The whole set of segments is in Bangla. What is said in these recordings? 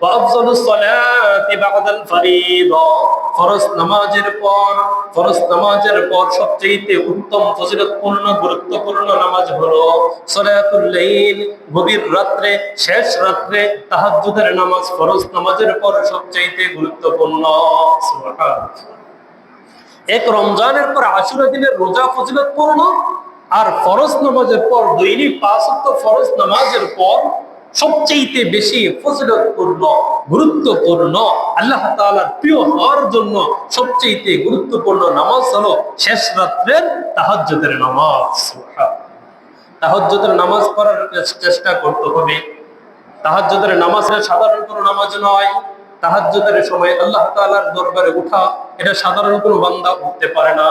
ওয়াফযালুস সালাতি বা'দাল ফরিদা, ফরজ নামাজের পর সবচেয়ে উত্তম ফজিলতপূর্ণ গুরুত্বপূর্ণ নামাজ হলো সালাতুল লাইল, গভীর রাত্রে, শেষ রাত্রে তাহাজ্জুদের নামাজ ফরজ নামাজের পর সবচেয়ে গুরুত্বপূর্ণ। সুবহানাল্লাহ। এক রমজানের পর আশুরা দিনের রোজা ফজিলতপূর্ণ, আর ফরজ নামাজের পর দৈনিক 5 ওয়াক্ত ফরজ নামাজের পর সবচেয়ে বেশি ফজিলতপূর্ণ গুরুত্বপূর্ণ আল্লাহ তাআলার প্রিয় হওয়ার জন্য সবচেয়ে গুরুত্বপূর্ণ নামাজ হলো শেষ রাত্রের তাহাজ্জুদের নামাজ। তাহাজ্জুদের নামাজ পড়ার চেষ্টা করতে হবে। তাহাজ্জুদের নামাজ সাধারণ কোনো নামাজ নয়। তাহাজ্জুদের সময় আল্লাহ তাআলার দরবারে ওঠা, এটা সাধারণ কোনো বান্দা উঠতে পারে না।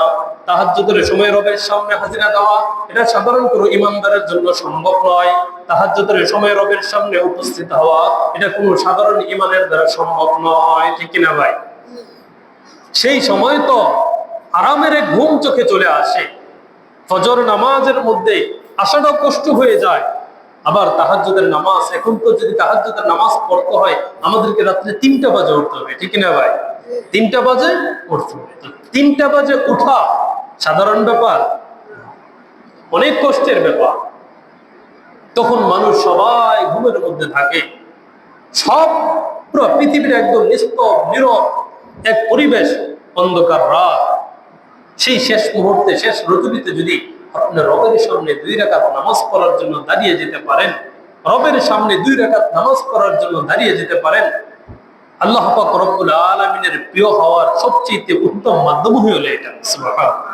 তাহাজ্জুদের সময় রবের সামনে হাজিরা দেওয়া, এটা সাধারণ কোনো ইমানদারের জন্য সম্ভব নয়। তাহাজ্জুদের সময় রবের সামনে উপস্থিত হওয়া, এটা কোনো সাধারণ ইমানের দ্বারা সম্ভব নয়। ঠিক কিনা ভাই? সেই সময় তো আরামের এক ঘুম চোখে চলে আসে, ফজর নামাজের মধ্যে আসাটাও কষ্ট হয়ে যায়। আবার তাহাজ্জুদের নামাজ, এখন তো যদি তাহাজ্জুদের নামাজ পড়তে হয় আমাদেরকে রাত্রে 3টা বাজে উঠতে হবে। ঠিক না ভাই? 3টা বাজে উঠতে হবে। 3টা বাজে উঠা সাধারণ ব্যাপার? অনেক কষ্টের ব্যাপার। তখন মানুষ সবাই ঘুমের মধ্যে থাকে, সব পুরো পৃথিবীর একদম নিস্তব্ধ নীরব এক পরিবেশ, অন্ধকার রাত। সেই শেষ মুহূর্তে, শেষ রজনীতে যদি আপনি রবের সামনে 2 রাকাত নামাজ পড়ার জন্য দাঁড়িয়ে যেতে পারেন, রবের সামনে 2 রাকাত নামাজ পড়ার জন্য দাঁড়িয়ে যেতে পারেন, আল্লাহ পাক রব্বুল আলামিনের প্রিয় হওয়ার সবচেয়ে উত্তম মাধ্যম হলো এটা। সুবহানাল্লাহ।